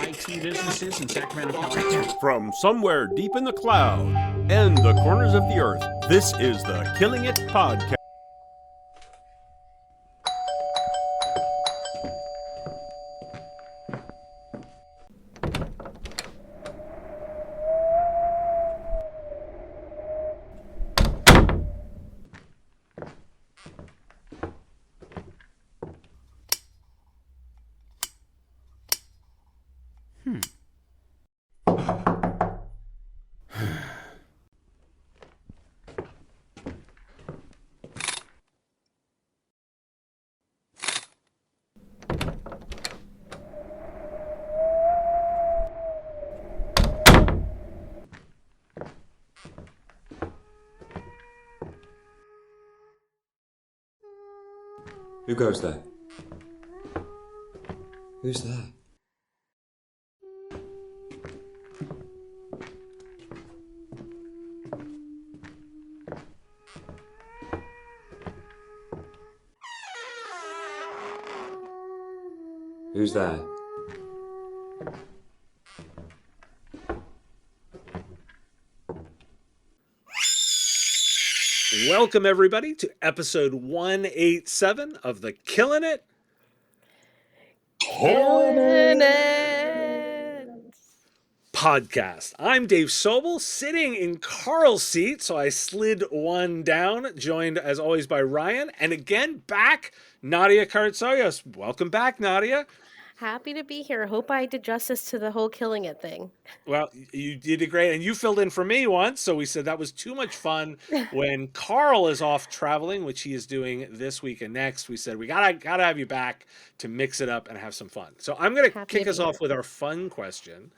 IT businesses in Sacramento, California. From somewhere deep in the cloud and the corners of the earth, this is the Killing It Podcast. Who goes there? Who's there? Who's there? Welcome, everybody, to episode 187 of the Killing It podcast. I'm Dave Sobel, sitting in Carl's seat, so I slid one down, joined, as always, by Ryan, and again, back, Nadia Karatsoyos. Welcome back, Nadia. Happy to be here. Hope I did justice to the whole killing it thing. Well, you did great, and you filled in for me once, so we said that was too much fun. When Carl is off traveling, which he is doing this week and next, we said we gotta have you back to mix it up and have some fun. So I'm gonna kick us off with our fun question.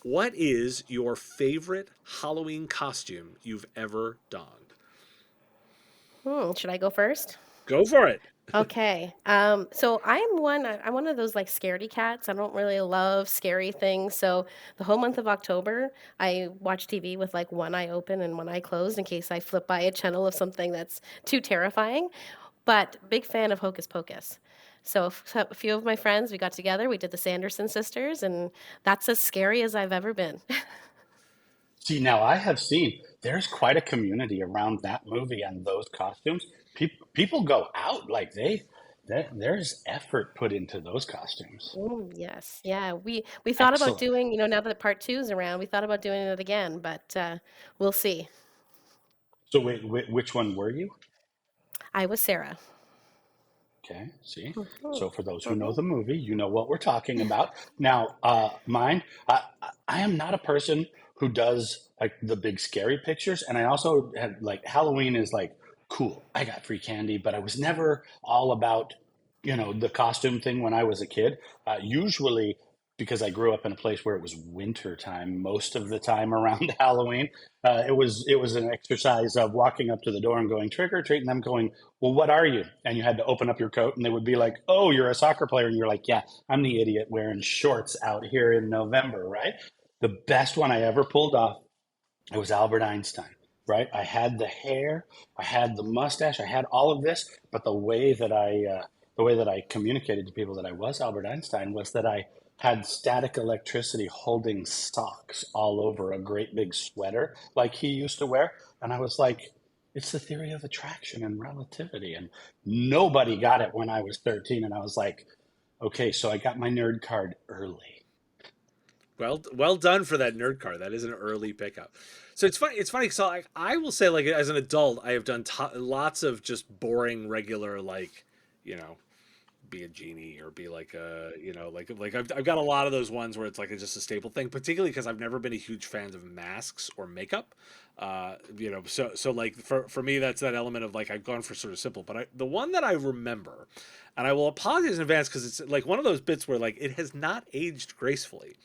What is your favorite Halloween costume you've ever donned? Should I go first? Go for it. Okay. So I'm one of those like scaredy cats. I don't really love scary things. So the whole month of October, I watch TV with like one eye open and one eye closed in case I flip by a channel of something that's too terrifying. But big fan of Hocus Pocus. So a few of my friends, we got together, we did the Sanderson sisters, and that's as scary as I've ever been. See, now I have seen there's quite a community around that movie and those costumes. People go out like there's effort put into those costumes. Yes. Yeah. We thought about Excellent. doing, now that part 2 is around, we thought about doing it again, but we'll see. So wait, which one were you? I was Sarah. Okay, see. So for those who know the movie, you know what we're talking about. Now, I am not a person who does like the big scary pictures, and I also had like Halloween is like cool. I got free candy, but I was never all about the costume thing when I was a kid. Usually, because I grew up in a place where it was winter time most of the time around Halloween, it was an exercise of walking up to the door and going trick or treat, and them going, well, what are you? And you had to open up your coat, and they would be like, oh, you're a soccer player. And you're like, yeah, I'm the idiot wearing shorts out here in November, right? The best one I ever pulled off, it was Albert Einstein, right? I had the hair, I had the mustache, I had all of this, but the way that I communicated to people that I was Albert Einstein was that I had static electricity holding socks all over a great big sweater like he used to wear. And I was like, it's the theory of attraction and relativity. And nobody got it when I was 13. And I was like, okay, so I got my nerd card early. Well done for that nerd card. That is an early pickup. So it's funny. It's funny. So I will say, like, as an adult, I have done lots of just boring, regular, like, be a genie or be like a, like I've got a lot of those ones where it's like just a staple thing, particularly because I've never been a huge fan of masks or makeup. So like for me, that's that element of like, I've gone for sort of simple, but the one that I remember, and I will apologize in advance because it's like one of those bits where like it has not aged gracefully,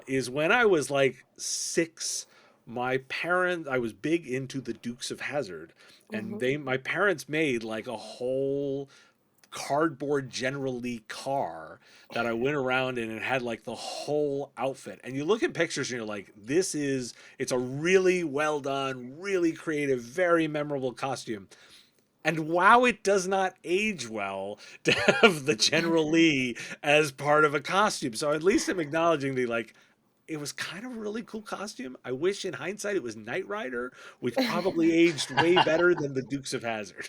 is when I was like 6, I was big into the Dukes of Hazzard, and my parents made like a whole cardboard General Lee car that I went around in and had like the whole outfit. And you look at pictures and you're like, it's a really well done, really creative, very memorable costume. And wow, it does not age well to have the General Lee as part of a costume. So at least I'm acknowledging the like, it was kind of a really cool costume. I wish in hindsight it was Knight Rider, which probably aged way better than the Dukes of Hazzard.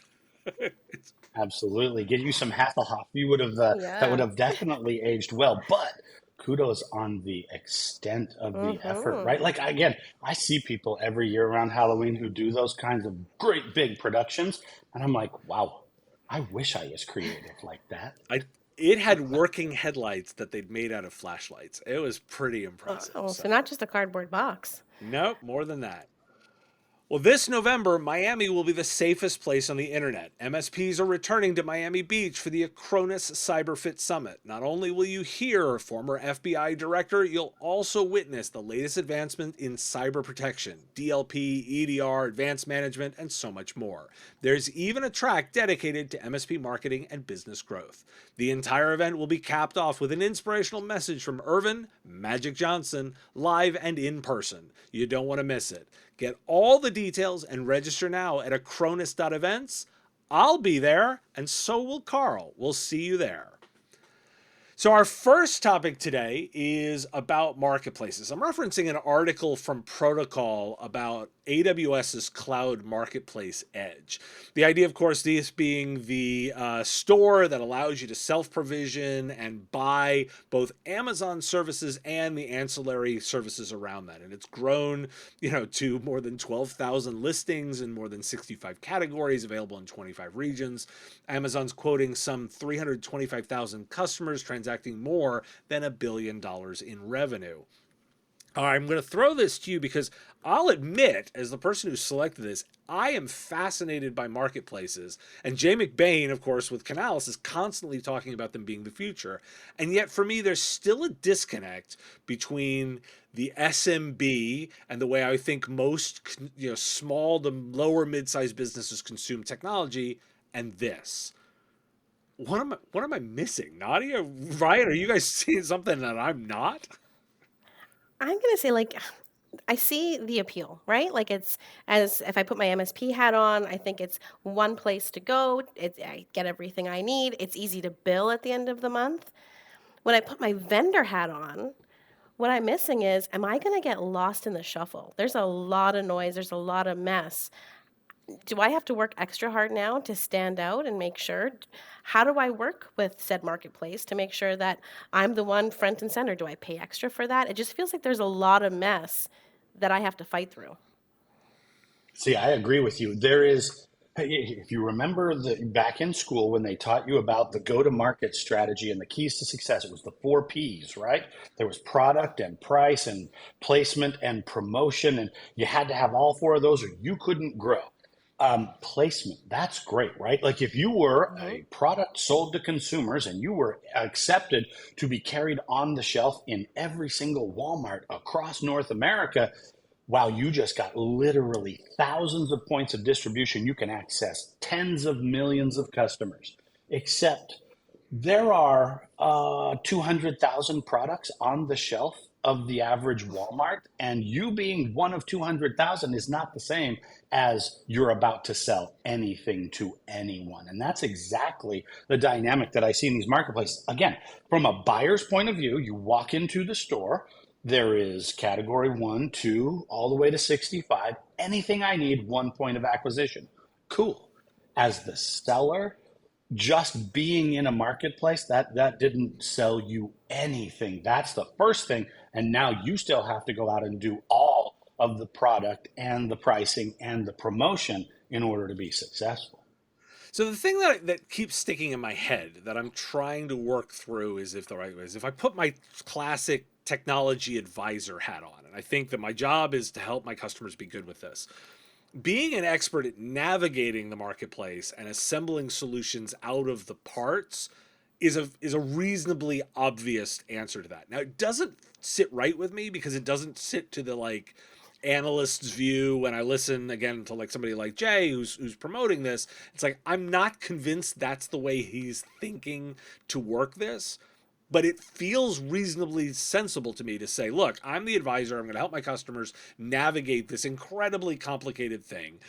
Absolutely. Get you some Hasselhoff. You would have that would Yeah. have definitely aged well. But kudos on the extent of the effort, Mm-hmm. right? Like again, I see people every year around Halloween who do those kinds of great big productions, and I'm like, wow, I wish I was creative like that. I it had working headlights that they'd made out of flashlights. It was pretty impressive. Oh, So so not just a cardboard box. nope, more than that. Well, this November, Miami will be the safest place on the internet. MSPs are returning to Miami Beach for the Acronis CyberFit Summit. Not only will you hear former FBI director, you'll also witness the latest advancement in cyber protection, DLP, EDR, advanced management, and so much more. There's even a track dedicated to MSP marketing and business growth. The entire event will be capped off with an inspirational message from Irvin Magic Johnson, live and in person. You don't want to miss it. Get all the details and register now at acronis.events. I'll be there, and so will Carl. We'll see you there. So our first topic today is about marketplaces. I'm referencing an article from Protocol about AWS's Cloud Marketplace Edge. The idea, of course, this being the store that allows you to self-provision and buy both Amazon services and the ancillary services around that. And it's grown, to more than 12,000 listings in more than 65 categories, available in 25 regions. Amazon's quoting some 325,000 customers transacting more than $1 billion in revenue. I'm going to throw this to you because I'll admit, as the person who selected this, I am fascinated by marketplaces. And Jay McBain, of course, with Canalys, is constantly talking about them being the future. And yet, for me, there's still a disconnect between the SMB and the way I think most small to lower mid-sized businesses consume technology and this. What am I missing? Nadia? Ryan, are you guys seeing something that I'm not? I'm gonna say I see the appeal, right? Like it's as if I put my MSP hat on, I think it's one place to go. I get everything I need. It's easy to bill at the end of the month. When I put my vendor hat on, what I'm missing is, am I going to get lost in the shuffle? There's a lot of noise. There's a lot of mess. Do I have to work extra hard now to stand out and make sure? How do I work with said marketplace to make sure that I'm the one front and center? Do I pay extra for that? It just feels like there's a lot of mess that I have to fight through. See, I agree with you. There is, if you remember back in school when they taught you about the go-to-market strategy and the keys to success, it was the 4 Ps, right? There was product and price and placement and promotion, and you had to have all 4 of those or you couldn't grow. Placement, that's great, right? Like if you were Mm-hmm. a product sold to consumers and you were accepted to be carried on the shelf in every single Walmart across North America, wow, you just got literally thousands of points of distribution. You can access tens of millions of customers. Except there are 200,000 products on the shelf of the average Walmart, and you being one of 200,000 is not the same as you're about to sell anything to anyone. And that's exactly the dynamic that I see in these marketplaces. Again, from a buyer's point of view, you walk into the store, there is category 1, 2, all the way to 65. Anything I need, 1 point of acquisition. Cool. As the seller, just being in a marketplace, that didn't sell you anything. That's the first thing. And now you still have to go out and do all of the product and the pricing and the promotion in order to be successful. So the thing that keeps sticking in my head that I'm trying to work through is if the right way is if I put my classic technology advisor hat on, and I think that my job is to help my customers be good with this. Being an expert at navigating the marketplace and assembling solutions out of the parts is a reasonably obvious answer to that. Now it doesn't sit right with me because it doesn't sit to the analyst's view when I listen again to somebody like Jay who's promoting this. It's like I'm not convinced that's the way he's thinking to work this. but it feels reasonably sensible to me to say, look, I'm the advisor. I'm going to help my customers navigate this incredibly complicated thing.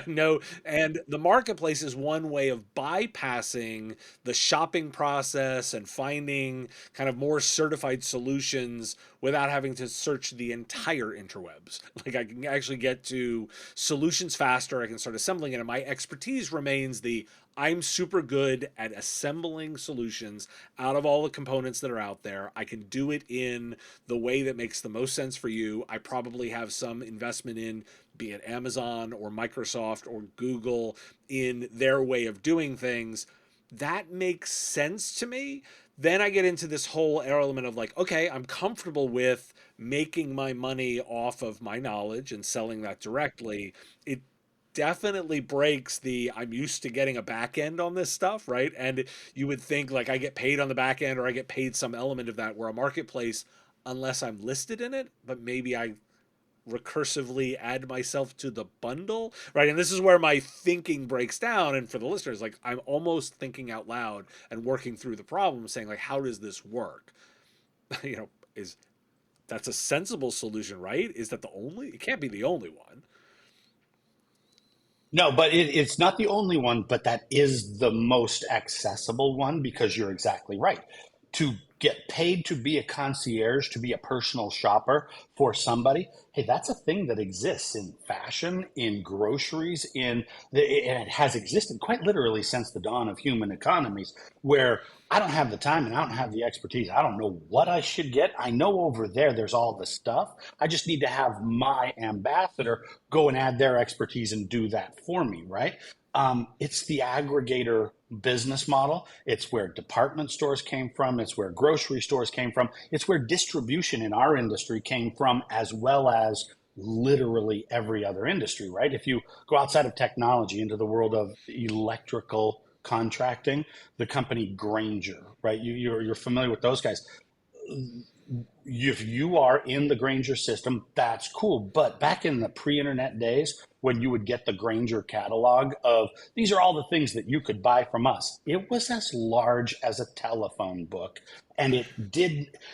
No, and the marketplace is one way of bypassing the shopping process and finding kind of more certified solutions without having to search the entire interwebs. Like I can actually get to solutions faster. I can start assembling it, and my expertise remains the I'm super good at assembling solutions out of all the components that are out there. I can do it in the way that makes the most sense for you. I probably have some investment in, be it Amazon or Microsoft or Google, in their way of doing things. That makes sense to me. Then I get into this whole element of like, okay, I'm comfortable with making my money off of my knowledge and selling that directly. It definitely breaks the I'm used to getting a back end on this stuff, right? And you would think like I get paid on the back end or I get paid some element of that, where a marketplace, unless I'm listed in it, but maybe I recursively add myself to the bundle, right? And this is where my thinking breaks down. And for the listeners, like I'm almost thinking out loud and working through the problem, saying like, how does this work? You know, is that's a sensible solution, right? Is that the only? It can't be the only one. No, but it's not the only one, but that is the most accessible one because you're exactly right. To get paid to be a concierge, to be a personal shopper for somebody, hey, that's a thing that exists in fashion, in groceries, and it has existed quite literally since the dawn of human economies, where I don't have the time and I don't have the expertise. I don't know what I should get. I know over there there's all the stuff. I just need to have my ambassador go and add their expertise and do that for me, right? It's the aggregator business model. It's where department stores came from. It's where grocery stores came from. It's where distribution in our industry came from, as well as literally every other industry, right? If you go outside of technology into the world of electrical contracting, the company Granger, right? You're familiar with those guys. If you are in the Granger system, that's cool. But back in the pre-internet days, when you would get the Granger catalog of these are all the things that you could buy from us, it was as large as a telephone book. And it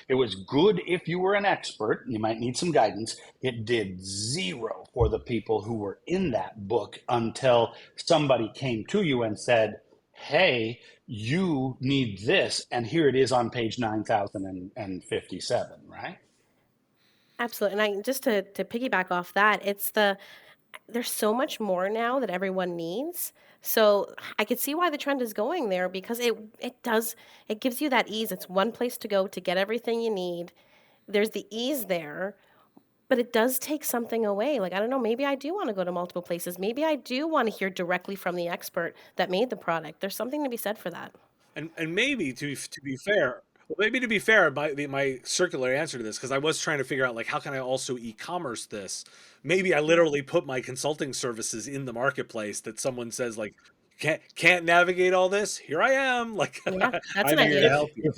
was good if you were an expert. You might need some guidance. It did zero for the people who were in that book until somebody came to you and said, hey, you need this, and here it is on page 9057, right? Absolutely. And I just to piggyback off that, there's so much more now that everyone needs. So I could see why the trend is going there, because it gives you that ease. It's one place to go to get everything you need. There's the ease there, but it does take something away. Like, I don't know, maybe I do want to go to multiple places. Maybe I do want to hear directly from the expert that made the product. There's something to be said for that. And maybe to be fair, well, maybe to be fair, my circular answer to this, because I was trying to figure out like how can I also e-commerce this. Maybe I literally put my consulting services in the marketplace that someone says like can't navigate all this. Here I am, like Yeah, that's I'm an here to idea. help you.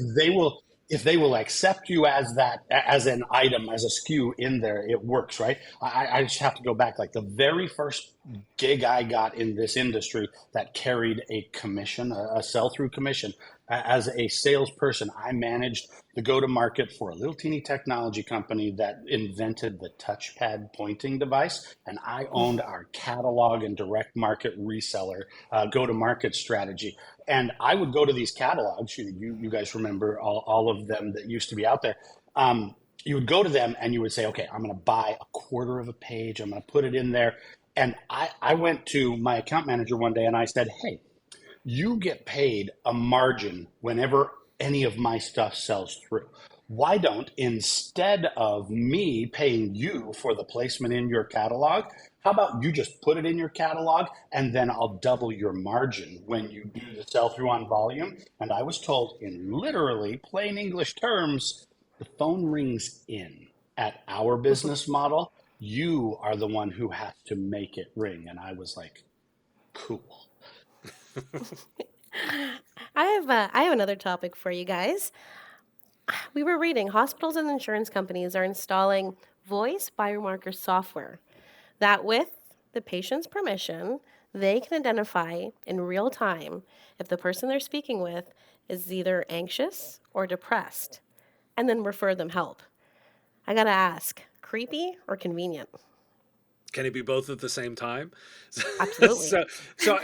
If they will accept you as that, as an item, as a SKU in there, it works, right? I just have to go back. Like the very first gig I got in this industry that carried a commission, a sell-through commission. As a salesperson, I managed the go-to-market for a little teeny technology company that invented the touchpad pointing device, and I owned our catalog and direct market reseller go-to-market strategy. And I would go to these catalogs. You guys remember all of them that used to be out there. You would go to them and you would say, okay, I'm going to buy a quarter of a page. I'm going to put it in there. And I went to my account manager one day and I said, hey, you get paid a margin whenever any of my stuff sells through. Why don't, instead of me paying you for the placement in your catalog, how about you just put it in your catalog and then I'll double your margin when you do the sell through on volume? And I was told in literally plain English terms, the phone rings in at our business model. You are the one who has to make it ring. And I was like, cool. I have another topic for you guys. We were reading hospitals and insurance companies are installing voice biomarker software that, with the patient's permission, they can identify in real time if the person they're speaking with is either anxious or depressed, and then refer them help. I gotta ask, creepy or convenient? Can it be both at the same time? Absolutely. so, so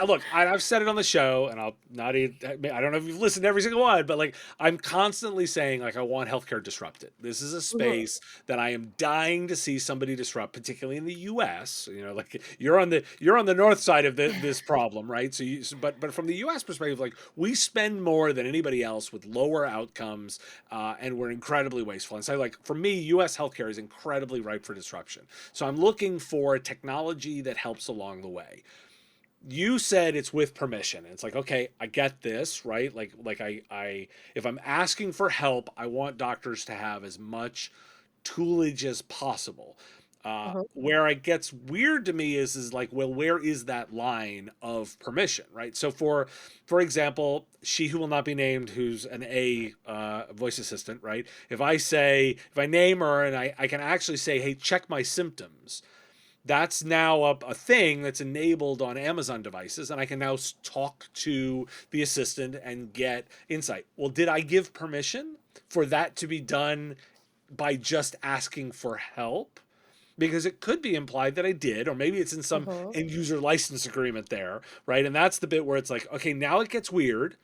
look, I've said it on the show, and I'll not even, I don't know if you've listened to every single one, but like I'm constantly saying, like I want healthcare disrupted. This is a Hmm. space that I am dying to see somebody disrupt, particularly in the U.S. Like you're on the north side of this problem, right? But from the U.S. perspective, like we spend more than anybody else with lower outcomes, and we're incredibly wasteful. And so, like for me, U.S. healthcare is incredibly ripe for disruption. So I'm looking for a technology that helps along the way. You said it's with permission. And it's like, okay, I get this, right? Like if I'm asking for help, I want doctors to have as much toolage as possible. Hmm. Where it gets weird to me is like, well, where is that line of permission, right? So for example, she who will not be named, who's an voice assistant, right? If I name her and I can actually say, hey, check my symptoms, that's now a thing that's enabled on Amazon devices, and I can now talk to the assistant and get insight. Well, did I give permission for that to be done by just asking for help? Because it could be implied that I did, or maybe it's in some Hmm. end user license agreement there, right? And that's the bit where it's like, okay, now it gets weird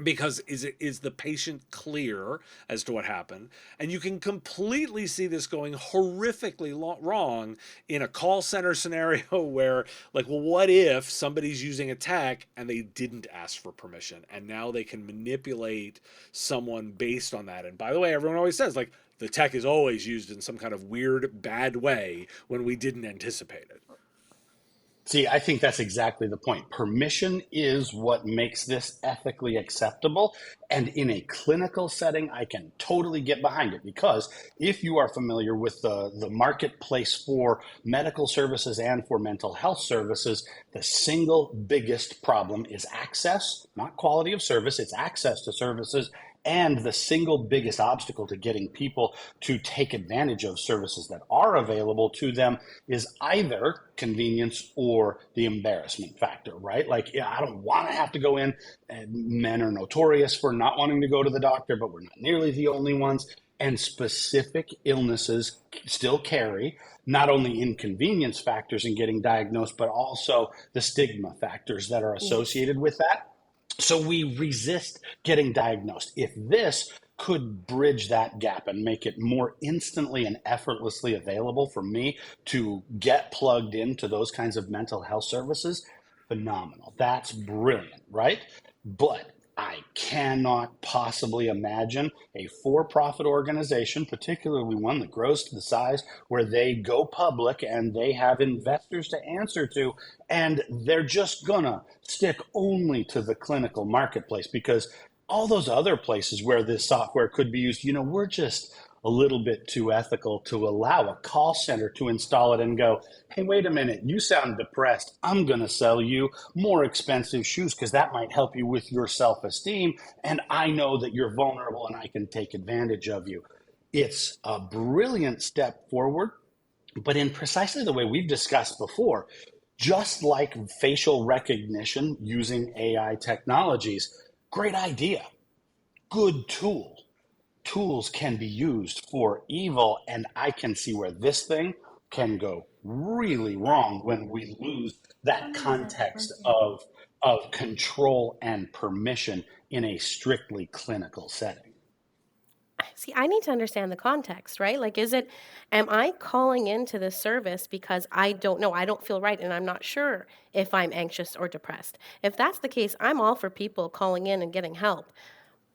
because is the patient clear as to what happened, and you can completely see this going horrifically wrong in a call center scenario where, like, well, what if somebody's using a tech and they didn't ask for permission, and now they can manipulate someone based on that? And by the way, everyone always says, like, the tech is always used in some kind of weird bad way when we didn't anticipate it. See, I think that's exactly the point. Permission is what makes this ethically acceptable. And in a clinical setting, I can totally get behind it because if you are familiar with the marketplace for medical services and for mental health services, the single biggest problem is access, not quality of service, it's access to services. And the single biggest obstacle to getting people to take advantage of services that are available to them is either convenience or the embarrassment factor, right? Like, yeah, I don't want to have to go in. And men are notorious for not wanting to go to the doctor, but we're not nearly the only ones. And specific illnesses still carry not only inconvenience factors in getting diagnosed, but also the stigma factors that are Yes. associated with that. So we resist getting diagnosed. If this could bridge that gap and make it more instantly and effortlessly available for me to get plugged into those kinds of mental health services, phenomenal. That's brilliant, right? But I cannot possibly imagine a for profit organization, particularly one that grows to the size where they go public and they have investors to answer to, and they're just gonna stick only to the clinical marketplace because all those other places where this software could be used, we're just a little bit too ethical to allow a call center to install it and go, hey, wait a minute, you sound depressed. I'm going to sell you more expensive shoes because that might help you with your self esteem. And I know that you're vulnerable and I can take advantage of you. It's a brilliant step forward, but in precisely the way we've discussed before, just like facial recognition using AI technologies, great idea, good tool. Tools can be used for evil, and I can see where this thing can go really wrong when we lose that context of control and permission in a strictly clinical setting. See, I need to understand the context, right? Like, am I calling into this service because I don't know, I don't feel right, and I'm not sure if I'm anxious or depressed? If that's the case, I'm all for people calling in and getting help.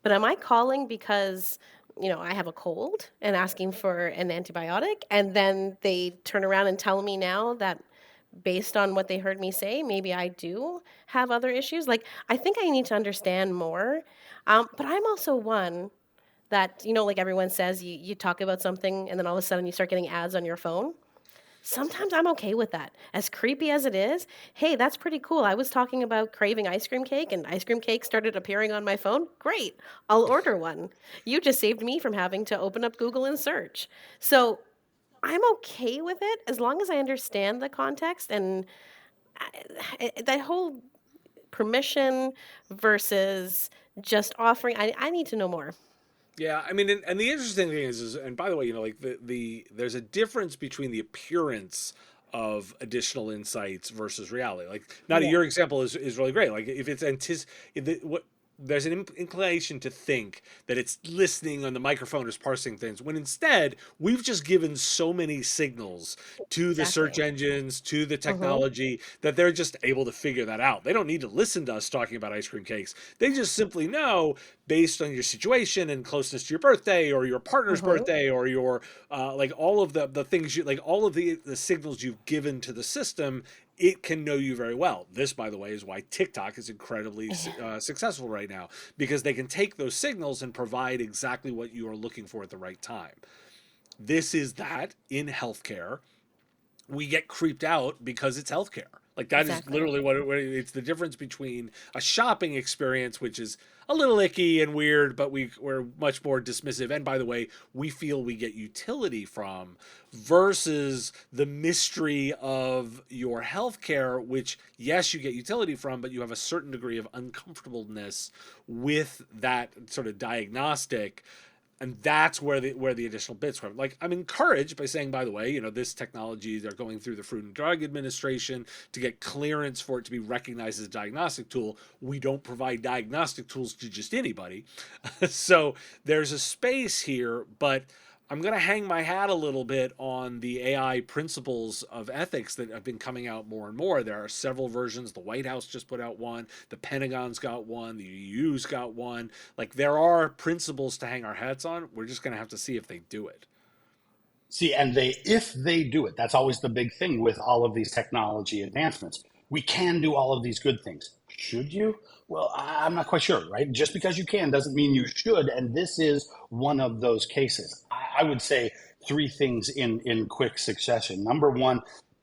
But am I calling because, I have a cold and asking for an antibiotic, and then they turn around and tell me now that based on what they heard me say, maybe I do have other issues? Like, I think I need to understand more. But I'm also one that, like everyone says, you talk about something and then all of a sudden you start getting ads on your phone. Sometimes I'm okay with that. As creepy as it is, hey, that's pretty cool. I was talking about craving ice cream cake and ice cream cake started appearing on my phone. Great. I'll order one. You just saved me from having to open up Google and search. So I'm okay with it as long as I understand the context and that whole permission versus just offering? I need to know more. Yeah, I mean, and the interesting thing is, and by the way, like there's a difference between the appearance of additional insights versus reality. Like, now Yeah. your example is really great. Like, if it's what there's an inclination to think that it's listening on the microphone is parsing things, when instead we've just given so many signals to the search Exactly. engines, to the Mm-hmm. technology, that they're just able to figure that out. They don't need to listen to us talking about ice cream cakes. They just simply know, based on your situation and closeness to your birthday or your partner's Mm-hmm. birthday or your like all of the things you like, all of the signals you've given to the system, it can know you very well. This, by the way, is why TikTok is incredibly successful right now, because they can take those signals and provide exactly what you are looking for at the right time. This is that in healthcare, we get creeped out because it's healthcare. Like, that is Exactly. literally what it's the difference between a shopping experience, which is a little icky and weird, but we're much more dismissive. And by the way, we feel we get utility from, versus the mystery of your healthcare, which, yes, you get utility from, but you have a certain degree of uncomfortableness with that sort of diagnostic. And that's where the additional bits come. Like, I'm encouraged by saying, by the way, this technology, they're going through the Food and Drug Administration to get clearance for it to be recognized as a diagnostic tool. We don't provide diagnostic tools to just anybody. So there's a space here, but I'm going to hang my hat a little bit on the AI principles of ethics that have been coming out more and more. There are several versions. The White House just put out one. The Pentagon's got one. The EU's got one. Like, there are principles to hang our hats on. We're just going to have to see if they do it. See, and if they do it, that's always the big thing with all of these technology advancements. We can do all of these good things. Should you? Well, I'm not quite sure, right? Just because you can doesn't mean you should. And this is one of those cases. I would say three things in quick succession. Number one,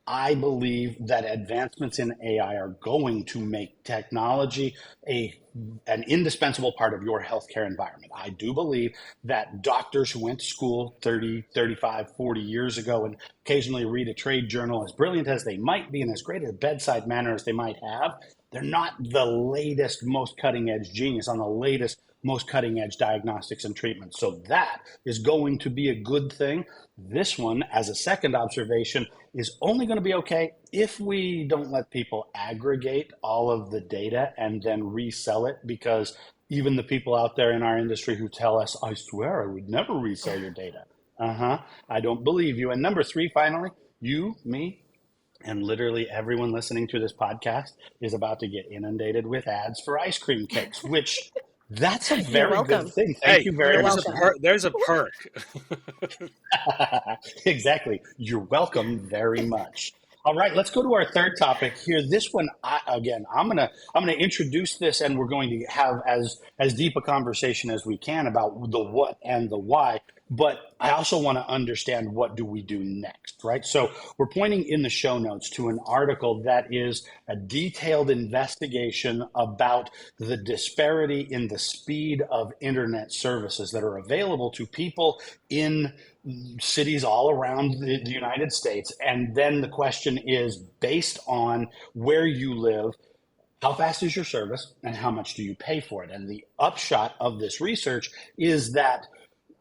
I believe that advancements in AI are going to make technology an indispensable part of your healthcare environment. I do believe that doctors who went to school 30, 35, 40 years ago and occasionally read a trade journal, as brilliant as they might be and as great a bedside manner as they might have, they're not the latest, most cutting edge genius on the latest, most cutting edge diagnostics and treatments. So that is going to be a good thing. This one, as a second observation, is only going to be okay if we don't let people aggregate all of the data and then resell it, because even the people out there in our industry who tell us, I swear I would never resell your data. I don't believe you. And number three, finally, you, me, and literally everyone listening to this podcast is about to get inundated with ads for ice cream cakes, which that's a You're very good welcome. thing. Thank Hey, you very You're much. welcome. there's a perk. Exactly. You're welcome very much. All right, let's go to our third topic here. This one, I'm gonna introduce this, and we're going to have as deep a conversation as we can about the what and the why. But I also want to understand, what do we do next, right? So we're pointing in the show notes to an article that is a detailed investigation about the disparity in the speed of internet services that are available to people in cities all around the United States. And then the question is, based on where you live, how fast is your service and how much do you pay for it? And the upshot of this research is that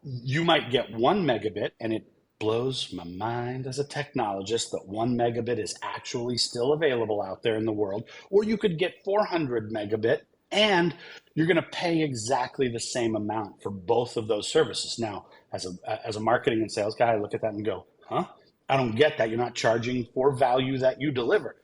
you might get 1 megabit, and it blows my mind as a technologist that 1 megabit is actually still available out there in the world. Or you could get 400 megabit, and you're going to pay exactly the same amount for both of those services. Now, as a marketing and sales guy, I look at that and go, huh? I don't get that. You're not charging for value that you deliver.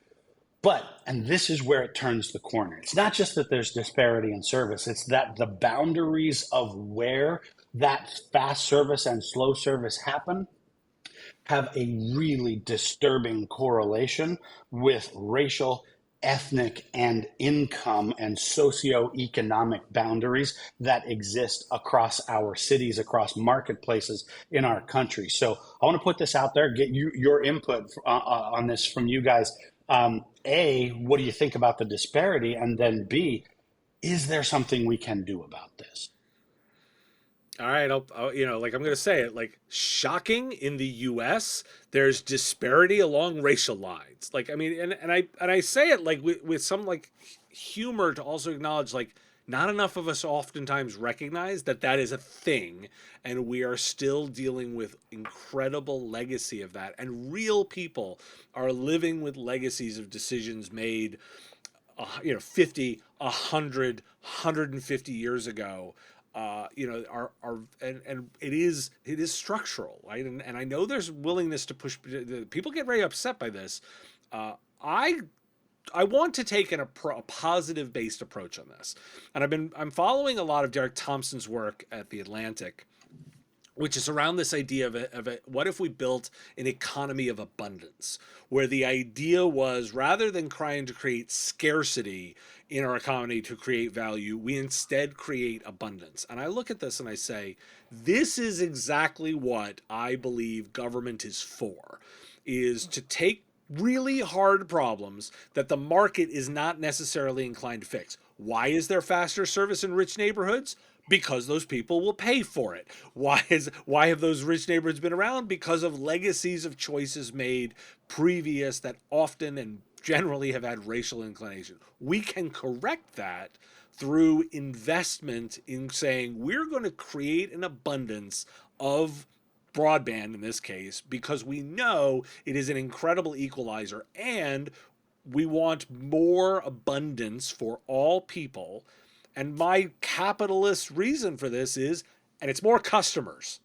But, and this is where it turns the corner, it's not just that there's disparity in service, it's that the boundaries of where that fast service and slow service happen have a really disturbing correlation with racial, ethnic, and income and socioeconomic boundaries that exist across our cities, across marketplaces in our country. So I want to put this out there, get your input on this from you guys. A, what do you think about the disparity? And then B, is there something we can do about this? All right, like, I'm going to say it, like, shocking, in the U.S. there's disparity along racial lines. Like, I mean, and I say it like with some, like, humor to also acknowledge, like, not enough of us oftentimes recognize that that is a thing, and we are still dealing with incredible legacy of that. And real people are living with legacies of decisions made 50, 100, 150 years ago, and it is structural, right? And I know there's willingness to push. People get very upset by this. I want to take a positive based approach on this, and I'm following a lot of Derek Thompson's work at The Atlantic, which is around this idea of what if we built an economy of abundance, where the idea was, rather than trying to create scarcity in our economy to create value, we instead create abundance. And I look at this and I say, this is exactly what I believe government is for, is to take really hard problems that the market is not necessarily inclined to fix. Why is there faster service in rich neighborhoods? Because those people will pay for it. Why have those rich neighborhoods been around? Because of legacies of choices made previous that often and generally have had racial inclination. We can correct that through investment in saying we're going to create an abundance of broadband in this case, because we know it is an incredible equalizer, and we want more abundance for all people. And my capitalist reason for this is, and it's more customers.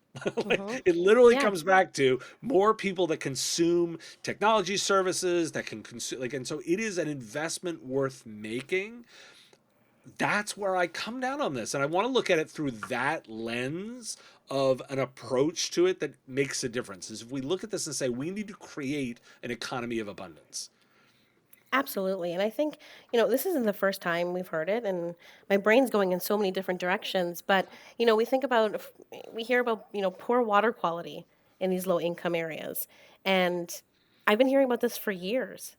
It literally comes back to more people that consume technology services, that can consume, and so it is an investment worth making. That's where I come down on this. And I want to look at it through that lens of an approach to it that makes a difference. Is if we look at this and say, we need to create an economy of abundance. Absolutely. And I think, this isn't the first time we've heard it, and my brain's going in so many different directions. But, we hear about, poor water quality in these low income areas. And I've been hearing about this for years,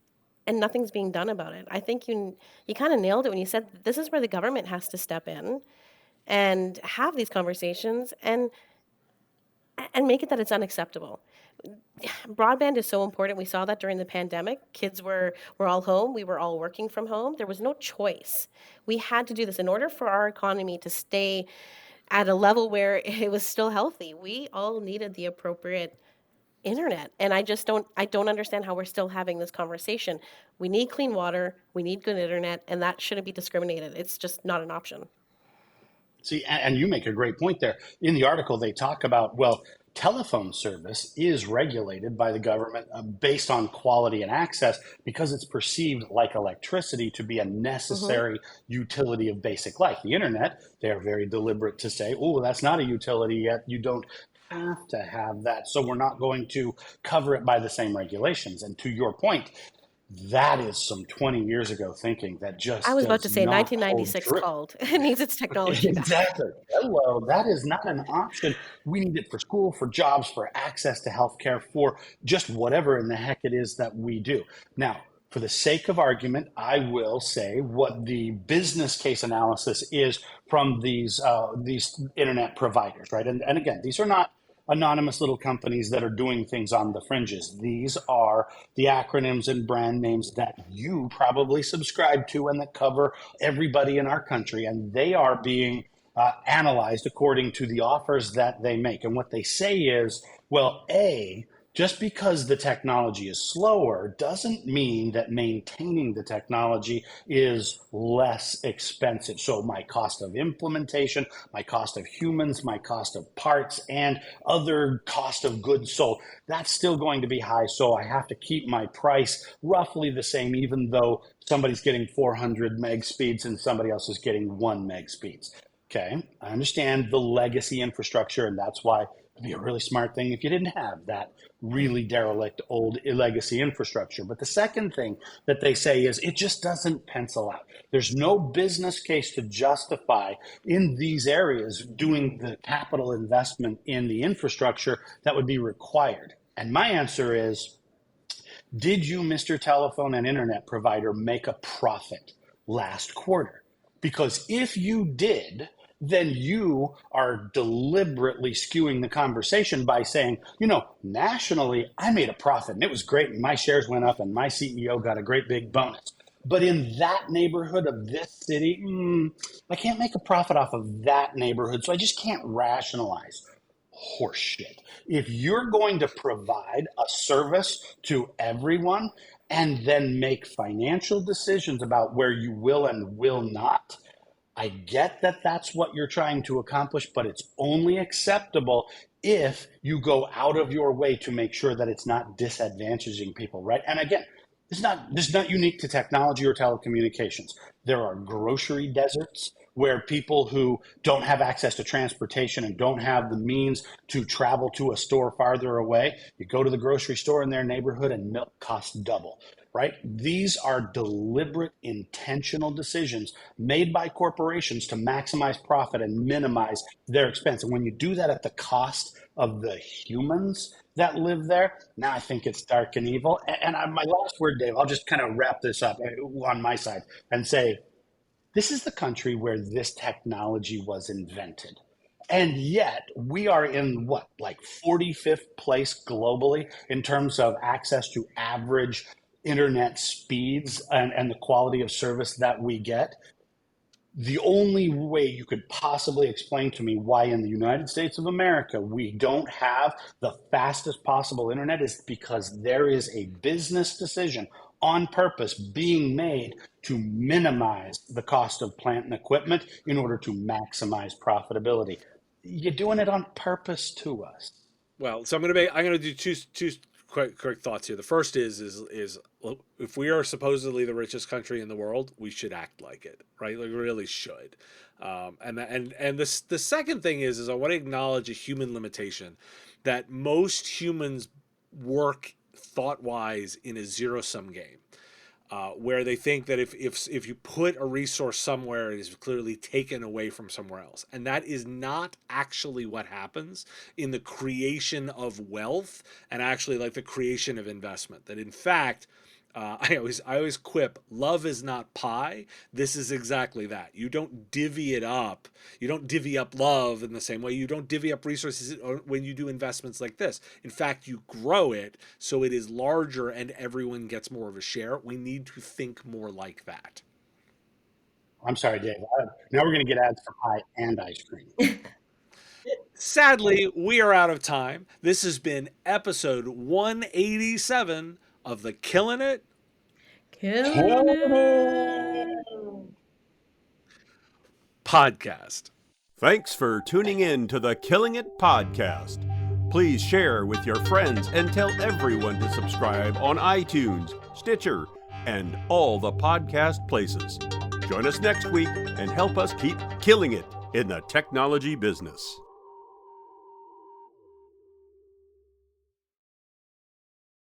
and nothing's being done about it. I think you kind of nailed it when you said this is where the government has to step in and have these conversations and make it that it's unacceptable. Broadband is so important. We saw that during the pandemic. Kids were all home. We were all working from home. There was no choice. We had to do this in order for our economy to stay at a level where it was still healthy. We all needed the appropriate internet. And I don't understand how we're still having this conversation. We need clean water. We need good internet, and that shouldn't be discriminated. It's just not an option. See, and you make a great point there. In the article, they talk about, telephone service is regulated by the government based on quality and access because it's perceived like electricity to be a necessary utility of basic life. The internet, they're very deliberate to say, oh, that's not a utility yet. You don't have to have that. So we're not going to cover it by the same regulations. And to your point, that is some 20 years ago thinking that just I was about to does say not hold 1996 true. called. It needs its technology back. Exactly. Hello, that is not an option. We need it for school, for jobs, for access to healthcare, for just whatever in the heck it is that we do. Now, for the sake of argument, I will say what the business case analysis is from these internet providers, right? And again, these are not anonymous little companies that are doing things on the fringes. These are the acronyms and brand names that you probably subscribe to and that cover everybody in our country. And they are being analyzed according to the offers that they make. And what they say is, well, just because the technology is slower doesn't mean that maintaining the technology is less expensive. So my cost of implementation, my cost of humans, my cost of parts, and other cost of goods sold, that's still going to be high. So I have to keep my price roughly the same, even though somebody's getting 400 meg speeds and somebody else is getting 1 meg speeds. Okay, I understand the legacy infrastructure, and that's why it'd be a really smart thing if you didn't have that really derelict old legacy infrastructure. But the second thing that they say is it just doesn't pencil out. There's no business case to justify in these areas doing the capital investment in the infrastructure that would be required. And my answer is, did you, Mr. Telephone and Internet provider, make a profit last quarter? Because if you did, then you are deliberately skewing the conversation by saying, nationally, I made a profit and it was great and my shares went up and my CEO got a great big bonus. But in that neighborhood of this city, I can't make a profit off of that neighborhood. So I just can't rationalize horseshit. If you're going to provide a service to everyone and then make financial decisions about where you will and will not, I get that that's what you're trying to accomplish, but it's only acceptable if you go out of your way to make sure that it's not disadvantaging people, right? And again, this is not unique to technology or telecommunications. There are grocery deserts where people who don't have access to transportation and don't have the means to travel to a store farther away, you go to the grocery store in their neighborhood and milk costs double, right? These are deliberate, intentional decisions made by corporations to maximize profit and minimize their expense. And when you do that at the cost of the humans that live there, now I think it's dark and evil. And my last word, Dave, I'll just kind of wrap this up on my side and say, this is the country where this technology was invented. And yet we are in what, like 45th place globally in terms of access to average internet speeds and the quality of service that we get. The only way you could possibly explain to me why in the United States of America we don't have the fastest possible internet is because there is a business decision on purpose being made to minimize the cost of plant and equipment in order to maximize profitability. You're doing it on purpose to us. Well, so I'm gonna do two quick thoughts here. The first is if we are supposedly the richest country in the world, we should act like it, right? Like we really should. And the second thing is I want to acknowledge a human limitation that most humans work thought wise in a zero sum game. Where they think that if you put a resource somewhere, it is clearly taken away from somewhere else. And that is not actually what happens in the creation of wealth and actually like the creation of investment. That in fact, I always quip, love is not pie. This is exactly that. You don't divvy it up. You don't divvy up love in the same way. You don't divvy up resources when you do investments like this. In fact, you grow it so it is larger and everyone gets more of a share. We need to think more like that. I'm sorry, Dave. Now we're going to get ads for pie and ice cream. Sadly, we are out of time. This has been episode 187 of the Killing It podcast. Thanks for tuning in to the Killing It podcast. Please share with your friends and tell everyone to subscribe on iTunes, Stitcher, and all the podcast places. Join us next week and help us keep killing it in the technology business.